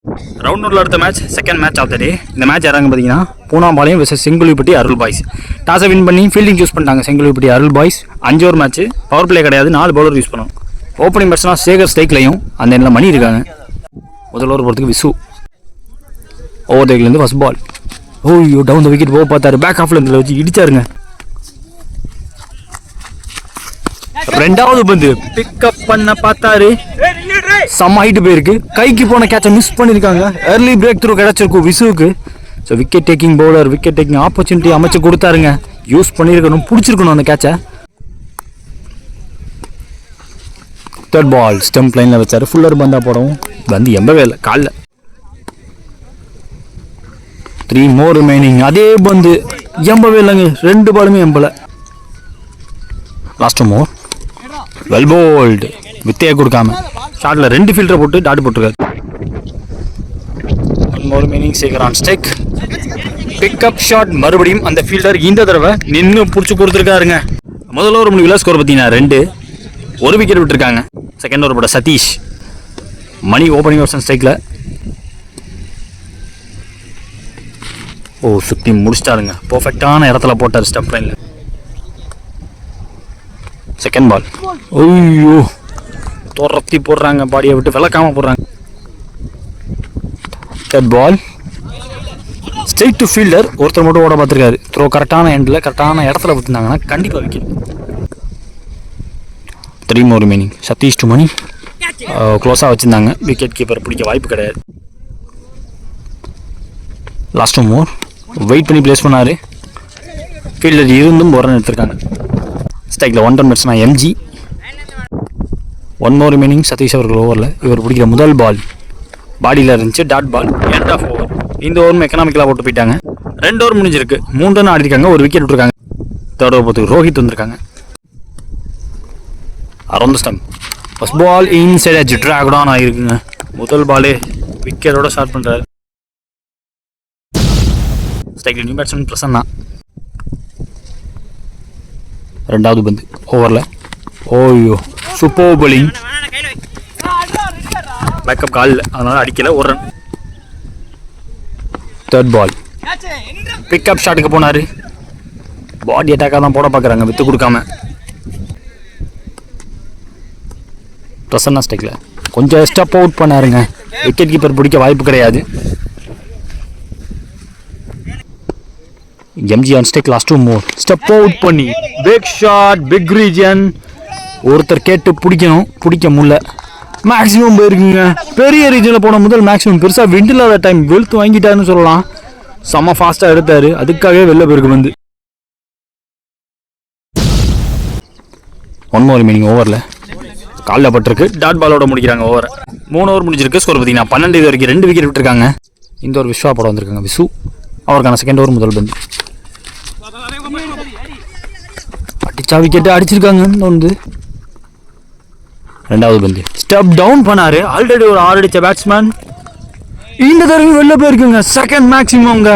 Round நோட்டில் அடுத்த match second match of the day. இந்த மேட்ச் யாராங்க பார்த்தீங்கன்னா பூனாம்பாளையம் வெர்சஸ் செங்குழிப்பட்டி அருள் பாய்ஸ். டாஸை வின் பண்ணி ஃபீல்டிங் யூஸ் பண்ணிட்டாங்க Sengulipatti Arul boys. 5 over match, power play கிடையாது, 4 பவுலர் யூஸ் பண்ணணும். ஓப்பனிங் பேட்ஸ்னா சேகர் ஸ்ட்ரைக்லையும் அந்த எண்ணில் மணி இருக்காங்க. முதல் ஓவர் போகிறதுக்கு விசு ஓவர் தேக்கிலேருந்து ஃபர்ஸ்ட் பால். ஓய்யோ டவுன் த விக்கெட் போக பார்த்தாரு, பேக் ஆஃப்ல இருந்து வச்சு இடிச்சாருங்க. ரெண்டாவது பந்து பிக்கப் பண்ண பார்த்தாரு, செம்ம ஹைட்டு போயிருக்கு, கைக்கு போன கேட்சை மிஸ் பண்ணியிருக்காங்க. ஏர்லி பிரேக் த்ரூ கிடைச்சிருக்கும் விசுவுக்கு. So wicket taking bowler wicket taking opportunity அமைச்சு கொடுத்தாருங்க. யூஸ் பண்ணியிருக்கணும், பிடிச்சிருக்கணும் அந்த கேட்சை. தேர்ட் பால் ஸ்டம்ப் லைனில் வச்சாரு, ஃபுல்லர் பந்தா போடவும் வந்து எம்பவே இல்லை காலில். 3 more remaining. அதே பந்து எம்பவே இல்லைங்க, 2 பாலுமே எம்பலை. லாஸ்ட் மோர் வெல் போல்டு, வித்தையை கொடுக்காம ஷாட்டில் 2 ஃபீல்டரை போட்டு டாட் போட்டிருக்காரு. 1 more remaining. Shekar on strike, pickup shot. மறுபடியும் அந்த ஃபீல்டர் இந்த தடவை நின்று பிடிச்சி கொடுத்துருக்காருங்க. முதல் ஓவர் முடிவில் ஸ்கோர் பார்த்தீங்கன்னா 2, 1 விக்கெட் விட்டுருக்காங்க. செகண்ட் ஓவர் போட சதீஷ், மணி ஓப்பனிங் ஓவர்ஸ் ஸ்ட்ரைக்கில். சுற்றி முடிச்சிட்டாருங்க, பர்ஃபெக்டான இடத்துல போட்டார் ஸ்டம்ப் லைனில். செகண்ட் பால், ஐயோ துரத்தி போடுறாங்க, பாடியை விட்டு விளக்காம போடுறாங்க. Third ball straight to fielder, ஒருத்தர் மட்டும் ஓட பார்த்துருக்காரு. த்ரோ கரெக்டான எண்டில் கரெக்டான இடத்துல விட்டுருந்தாங்கன்னா கண்டிப்பாக wicket. 3 more remaining. Sathish to Mani க்ளோஸாக வச்சுருந்தாங்க, விக்கெட் கீப்பர் பிடிக்க வாய்ப்பு கிடையாது. லாஸ்ட் மோர் வெயிட் பண்ணி பிளேஸ் பண்ணார், ஃபீல்டர் இருந்தும் ஒரு ரன் எடுத்திருக்காங்க. ஸ்ட்ரைக்கில் 1 run பேட்ஸ்னா எம்ஜி. 1 more remaining. சதீஷ் அவர்கள் ஓவரில் இவர் பிடிக்கிற முதல் பால் பாடியில் இருந்துச்சு, dot ball, end of over. இந்த ஓவரும் எக்கனாமிக்கலாக போட்டு போயிட்டாங்க. 2 ஓவர் முடிஞ்சிருக்கு, 3 run ஆடிருக்காங்க, 1 விக்கெட் விட்டுருக்காங்க. தேர்ட் ஓவர் போகிறதுக்கு ரோஹித் வந்திருக்காங்க. Around the stump first ball inside edge, track down ஆகிருக்குங்க. முதல் பாலே விக்கெட்டோட ஸ்டார்ட் பண்ணுறாரு. ஸ்ட்ரைக்கில் நியூ பேட்ஸ்மேன் பிரசன்னா. ரெண்டாவது பந்து ஓவரில், ஓய்யோ சூப்பர் bowling, பேக்கப் காலில், அதனால் அடிக்கலை, 1 run. தேர்ட் பால் பிக்கப் ஷாட்டுக்கு போனார், பாடி அட்டாக்காக தான் போட பார்க்குறாங்க, வித்து கொடுக்காம. பிரசன்னா ஸ்ட்ரைக்கில் கொஞ்சம் ஸ்டெப் அவுட் பண்ணாருங்க, விக்கெட் கீப்பர் பிடிக்க வாய்ப்பு கிடையாது. MG on strike. Last 2 more. Step out பண்ணி பிக் ஷாட், பிக் ரீஜன். ஒருத்தர் கேட்டு பிடிக்கணும், பிடிக்க முடியல. மேக்ஸிமம் போயிருக்குங்க, பெரிய ரீஜனில் போன முதல் மேக்ஸிமம். பெருசாக விண்ட் இல்லாத டைம் வெளுத்து வாங்கிட்டாருன்னு சொல்லலாம். செம்ம ஃபாஸ்ட்டாக எடுத்தார், அதுக்காகவே வெளில போயிருக்கு வந்து. 1 more remaining. ஓவரில் காலில் பட்டிருக்கு, டாட் பாலோட முடிக்கிறாங்க ஓவரை. 3 ஓவர் முடிஞ்சிருக்கு, ஸ்கோர் பார்த்தீங்கன்னா 12. இது வரைக்கும் 2 விக்கெட் விட்டுருக்காங்க. இந்த ஒரு விஸ்வா படம் வந்திருக்காங்க விசு, அவருக்கான செகண்ட் ஓவர் முதல் பந்து. அடிச்சா விக்கெட்டு அடிச்சிருக்காங்க. வந்து ரெண்டாவது பந்து ஸ்டெப் டவுன் பண்ணாரு, ஆல்ரெடி ஒரு 6 அடிச்ச பேட்ஸ்மேன் இந்த தடவை வெளில போயிருக்குங்க. செகண்ட் மேக்ஸிமம்ங்க,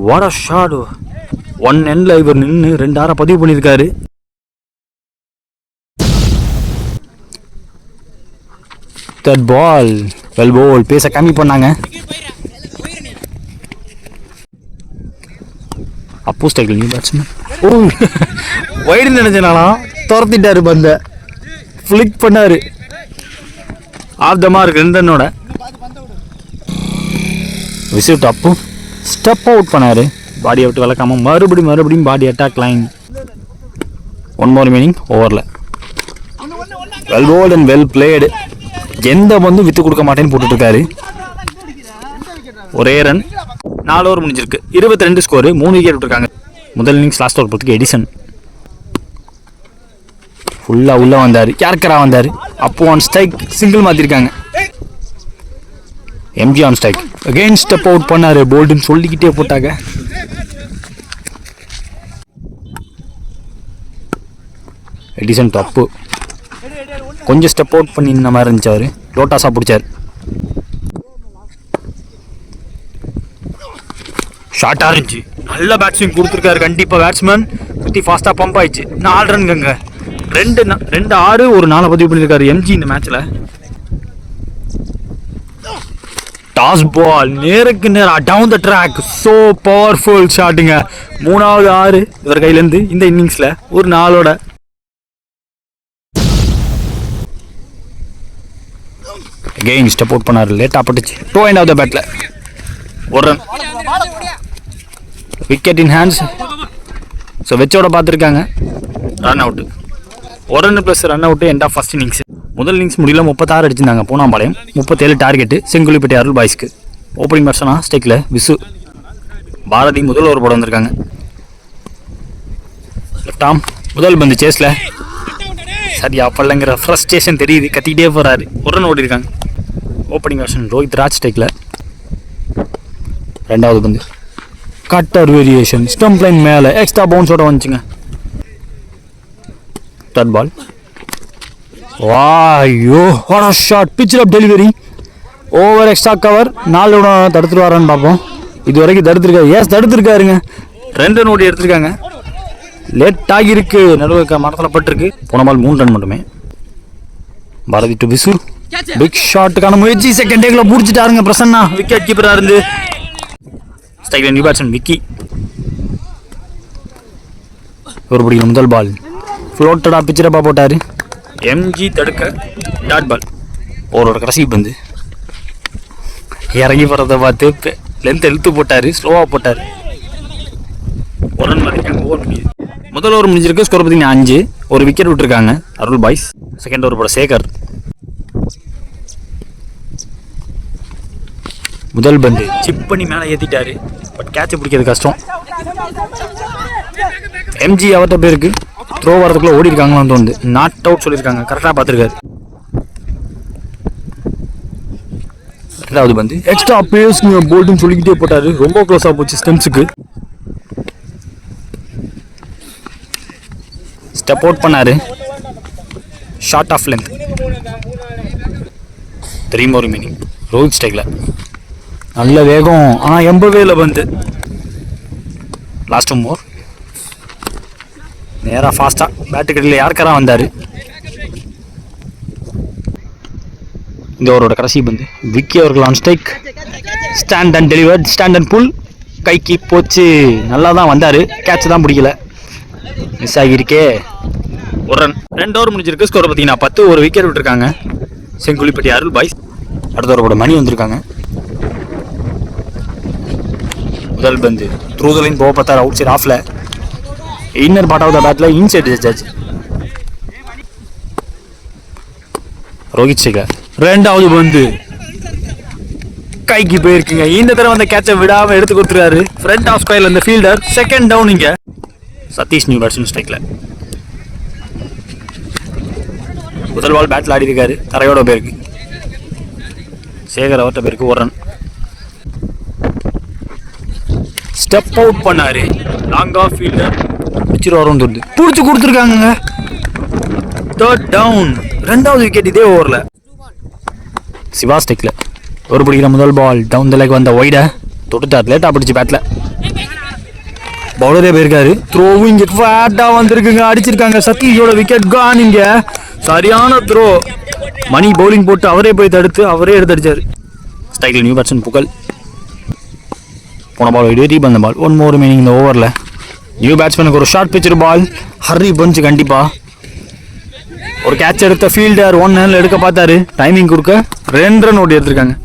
வாட் அ ஷாட். 1 எண்ட்ல இவர் நின்று 2 ஆரை பதிவு பண்ணியிருக்காரு. தேர்ட் பால் வெல் போல், பேச கம்மி பண்ணாங்க. அப்போ ஸ்ட்ரைக்கில் நியூ பேட்ஸ்மேன். வைடு நினைச்சனாலாம் துரத்திட்டாரு, பந்த ஃபிளிக் பண்ணாரு, ஆஃப் த மார்க் 2 ரன்னோட. விசிட் அப்பு ஸ்டெப் அவுட் பண்ணாரு, பாடியை விட்டு விளக்காம மறுபடியும் body attack line. 1 more remaining. ஓவரில் well bowled and well played. எந்த பந்து வித்து கொடுக்க மாட்டேன்னு போட்டுருக்காரு. ஒரே ரன், 4 ஓவர் முடிஞ்சிருக்கு, 22 ஸ்கோரு, 3 விக்கெட் விட்டுருக்காங்க. முதல் இன்னிங்ஸ் லாஸ்ட் ஓவர் போகிறதுக்கு எடிசன் ஃபுல்லாக உள்ளே வந்தார், யார்கரா வந்தார். அப்போ ஆன் ஸ்ட்ரைக், சிங்கிள் மாற்றிருக்காங்க. MG on strike again step out பண்ணார், போல்டுன்னு சொல்லிக்கிட்டே போட்டாங்க. எடிசன் தப்பு, கொஞ்சம் ஸ்டெப் அவுட் பண்ணி இந்த மாதிரி இருந்துச்சு, அவர் லோட்டாஸாக பிடிச்சார். ஷார்ட்டாக இருந்துச்சு, நல்ல பேட்ஸ்விங் கொடுத்துருக்காரு கண்டிப்பாக பேட்ஸ்மேன். சுற்றி ஃபாஸ்ட்டாக பம்ப் ஆயிடுச்சு. 4 ரன்னுங்க, 2 6 ஒரு 4 பதிவு பண்ணியிருக்காரு எம்ஜி இந்த மேட்ச்சில். டாஸ் பால் நேருக்கு நேரா down the track. So powerful ஷாட்டுங்க. 3வது 6 இவர் கையிலேருந்து இந்த இன்னிங்ஸில் ஒரு 4ஓட. அகெயின் ஸ்டெப் அவுட் பண்ணார். லேட்டாக பட்டுச்சு. 2 அண்ட் ஆஃப் த பேட்டில் ஒரு run. Wicket in hands. So வெச்சோட பார்த்துருக்காங்க. Run out. ஒரு run plus run out. End of first innings. முதல் இன்னிங்ஸ் முடியல 36 அடிச்சிருந்தாங்க பூனாம்பாளையம். 37 டார்கெட்டு செங்குழிப்பட்டி அருள் பாய்ஸ்க்கு. ஓப்பனிங் பேட்ஸ்மனா ஸ்டெக்கில் விசு. பாரதி முதல் ஓவர் போட வந்திருக்காங்க. Left arm. முதல் பந்து சேஸில் சரியா பல்லங்கிற ஃப்ரஸ்ட்ரேஷன் தெரியுது. கத்திக்கிட்டே போகிறாரு. ஒரு ரன் ஓடி இருக்காங்க. ஓப்பனிங் பேட்ஸ்மேன் ரோஹித் ராஜ் ஸ்டெக்கில். 2வது பந்து கட்டர் வேரியேஷன் ஸ்டம்ப் லைன் மேலே எக்ஸ்ட்ரா பவுன்ஸோட வந்துச்சுங்க. 3rd ball. வாயோ what a shot. Pitched up delivery. Over extra cover. 4 தடுத்துட்டு வரான்னு பார்ப்போம். இது வரைக்கும் தடுத்துருக்காரு. ஏஸ் தடுத்துருக்காருங்க. 2 ரன் ஓடி எடுத்திருக்காங்க. லேட் ஆகியிருக்கு. நடுவு மரத்தில் பட்டிருக்கு. போன பால் 3 ரன் மட்டுமே. பாரதி டு விசு. பிக் ஷாட்டுக்கான முயற்சி. செகண்ட் டேக்கில் பிடிச்சிட்டாருங்க பிரசன்னா. விக்கெட் கீப்பராக இருந்து ஸ்ட்ரைக்கில் நியூ பேட்ஸ்மேன் விக்கி. ஒரு பிடிக்கிற முதல் பால் ஃப்ளோட்டடா பிச்சரப்பா போட்டார். எம்ஜி தடுக்க டாட் பால். ஓவரோட கடைசி பந்து இறங்கி போகிறத பார்த்து லென்த் இழுத்து போட்டார். ஸ்லோவாக போட்டார். ஒரு ரன் வரைக்கும் ஓவர் முடியுது. முதல் ஓவர் முடிஞ்சிருக்கு. ஸ்கோர் பார்த்தீங்கன்னா 5. ஒரு விக்கெட் விட்டுருக்காங்க அருள் பாய்ஸ். செகண்ட் ஓவர் போட சேகர். முதல் பந்து சிப் பண்ணி மேலே ஏற்றிட்டாரு. பட் கேட்சை பிடிக்கிறது கஷ்டம். எம்ஜி அவர்கிட்ட பேருக்கு த்ரோ வரதுக்குள்ளே ஓடி இருக்காங்களான்னு தோணுது. நாட் அவுட் சொல்லியிருக்காங்க. கரெக்டாக பார்த்துருக்காரு. 2வது பந்து எக்ஸ்ட்ரா பேஸ் போல்டுன்னு சொல்லிக்கிட்டே போட்டார். ரொம்ப க்ளோஸாக போச்சு ஸ்டெம்ஸுக்கு. ஸ்டெப் அவுட் பண்ணார். Short of length. 3 more remaining. Rohit ஸ்டைக்கில் நல்ல வேகம். ஆனால் எம்பவே இல்லை பந்து. Last more. நேராக ஃபாஸ்ட்டாக பேட்டுக்கடியில் யாருக்காரா வந்தார். இந்த ஓவரோட கடைசி பந்து விக்கி அவர்கள் on strike. Stand and delivered. Stand and pull. கைக்கு போச்சு. நல்லா தான் வந்தார். கேட்ச் தான் பிடிக்கல. மிஸ் ஆகியிருக்கே. ஒரு ரன். 2 ஓவர் முடிஞ்சிருக்கு. ஸ்கோர் பார்த்தீங்கன்னா 10. ஒரு விக்கெட் விட்டுருக்காங்க செங்குழிப்பட்டி அருள் பாய்ஸ். அடுத்த ஓவரோட மணி வந்திருக்காங்க. முதல் பந்து த்ரூ த லைன் போக பார்த்தார். அவுட் சைட் ஆஃப்ல. இன்னர் பார்ட் ஆஃப் த பேட்டில் இன்சைட் ஜட்ஜ். ரோஹித் சேகர். 2வது பந்து கைக்கு போயிருக்குங்க. இந்த தடவை அந்த கேட்சை விடாமல் எடுத்து கொடுத்துருக்காரு. ஃப்ரண்ட் ஆஃப் ஸ்கொயர்ல இந்த ஃபீல்டர். Second down. இங்கே சதீஷ் நியூ பேட்ஸ்மேன் ஸ்ட்ரைக்கில். முதல் பால் பேட்டில் ஆடி இருக்காரு. தரையோட பேருக்கு. சேகர் அவர்கிட்ட பேருக்கு ஒரு ரன். ஸ்டெப் அவுட் பண்ணாரு. லாங் ஆஃப் ஃபீல்டர் பிடிச்சிட்டு வரும் தோணுது. பிடிச்சி கொடுத்துருக்காங்க. 3rd down. 2வது விக்கெட் இதே ஓவரில். சிவா ஸ்டெக்கில். ஒரு பிடிக்கிற முதல் பால் டவுன் த லெக் வந்த ஒய்டை தொட்டுட்டார். லேட்டாக பிடிச்சி பேட்டில். பவுலரே போயிருக்காரு. த்ரோவும் இங்கே ஃபேட்டாக வந்திருக்குங்க. அடிச்சிருக்காங்க. சதீஷோட விக்கெட் கான். இங்கே சரியான த்ரோ. மணி பவுலிங் போட்டு அவரே போய் தடுத்து அவரே எடுத்து அடிச்சார். ஸ்ட்ரைக்கில் நியூ பேட்ஸ்மேன் புகழ். போன பால் வைடு. ரீபந்த பால். 1 more remaining இந்த ஓவரில். நியூ பேட்ஸ்மேனுக்கு ஒரு ஷார்ட் பிச்சர் பால். ஹர்ரி பஞ்சு கண்டிப்பாக. ஒரு கேட்ச் எடுத்த ஃபீல்டர் 1 ரன் எடுக்க பார்த்தாரு. டைமிங் கொடுக்க 2 ரன் ஓடி எடுத்திருக்காங்க.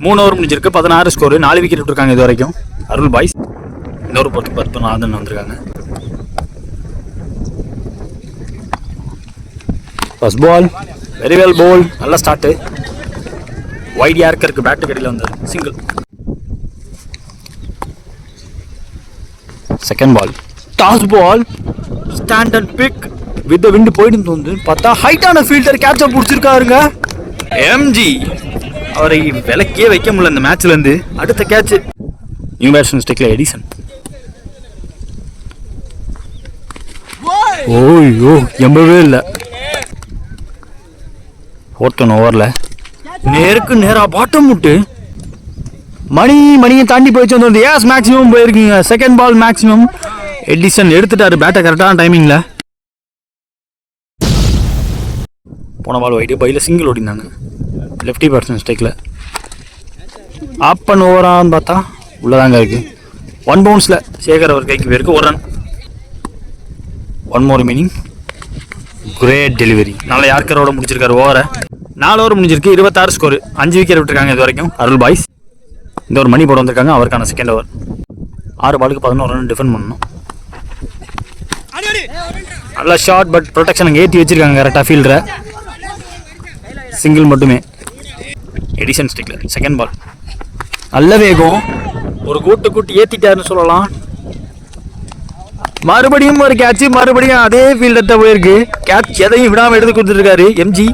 3 ஓவர் முடிஞ்சிருக்கு. 16 ஸ்கோர். 4 விக்கெட் விட்டுருக்காங்க இது வரைக்கும் அருள் பாய்ஸ். இன்னொரு பொறுத்து 10 வந்திருக்காங்க. First ball very well bowl. நல்ல ஸ்டார்ட்டு. வைட் யார்க்கருக்கு பேட்டு கடியில் வந்தார். Single. Second ball toss ball. Stand and pick with the wind போயிட்டு தோணுது. பார்த்தா ஹைட்டான ஃபீல்டர் கேட்சை பிடிச்சிருக்காருங்க. எம்ஜி அவரை விலக்கியே வைக்க முடியல இந்த மேட்ச்ல இருந்து. அடுத்த கேட்ச் நியூ பேட்ஸ்மேன் ஸ்டெக்கில் எடிசன். ஓய்யோ எம்பவே இல்லை. 4th ஓவரில் நேருக்கு நேராக பாட்டம் விட்டு மணியை தாண்டி போயிடுச்சு வந்து. ஏஸ் மேக்ஸிமம் போயிருக்குங்க. Second ball maximum. எடிசன் எடுத்துட்டாரு பேட்டை கரெக்டான டைமிங்கில். போன பால் வைட்டு பையில் சிங்கிள் ஓடினாங்க லெஃப்டி பேட்ஸ்மேன் ஸ்ட்ரைக்கில். ஆப் அண்ட் ஓவரான்னு பார்த்தா உள்ளதாங்க இருக்குது. 1 பவுன்ஸில் சேகர் அவர் கைக்கு போயிருக்கு. 1 ரன். 1 more மீனிங். Great delivery. நல்லா யார்கரோட முடிச்சிருக்காரு ஓவரை. 4 ஓவர் முடிஞ்சிருக்கு. 26 ஸ்கோர். 5 விக்கெட் விட்டுருக்காங்க இது வரைக்கும் அருள் பாய்ஸ். இந்த ஒரு மணி போட வந்திருக்காங்க. அவருக்கான செகண்ட் ஓவர். 6 பாலுக்கு 11 ரன் டிஃபெண்ட் பண்ணணும். நல்ல ஷாட், பட் ப்ரொடெக்ஷன் அங்கே ஏற்றி வச்சிருக்காங்க கரெக்டாக ஃபீல்டரை. சிங்கிள் மட்டுமே. எடிஷன் ஸ்டிக்ல செகண்ட் பால். நல்ல வேகம். ஒரு கூட்டு ஏற்றிட்டாருன்னு சொல்லலாம். மறுபடியும் ஒரு கேட்ச். மறுபடியும் அதே ஃபீல்டர்கிட்ட போயிருக்கு. கேட்ச் எதையும் விடாமல் எடுத்து கொடுத்துருக்காரு எம்ஜி.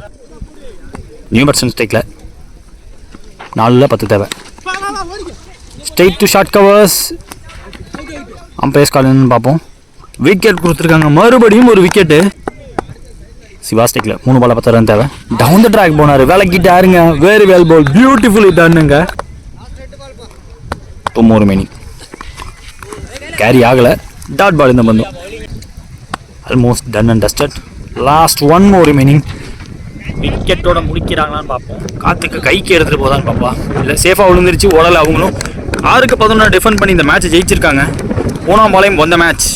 நியூ பர்சன் ஸ்டேக்ல 4ல் 10 தேவை. Straight to short covers. Umpires call என்னன்னு பார்ப்போம். விக்கெட் கொடுத்துருக்காங்க. மறுபடியும் ஒரு விக்கெட்டு. சிவா ஸ்டேக்ல 3 பால் 10 ரன் தேவை. டவுன் த ட்ராக் போனார். விளக்கிட்டாருங்க. Very well ball. பியூட்டிஃபுல்லி டன்னுங்க. 2 more மீனிங். கேரி ஆகலை. டாட் பால் இந்த பந்தம். Almost done and dusted. Last 1 more மீனிங். விக்கெட்டோட முடிக்கிறாங்களான்னு பார்ப்போம். காத்துக்கு கைக்கு எடுத்துகிட்டு போதான்னு பார்ப்பா. இல்லை சேஃபாக விழுந்துருச்சு. ஓடலை அவங்களும். 6க்கு 11 டிஃபெண்ட் பண்ணி இந்த மேட்ச்சை ஜெயிச்சிருக்காங்க. 3ஆம் பாலையும் வந்த மேட்ச்.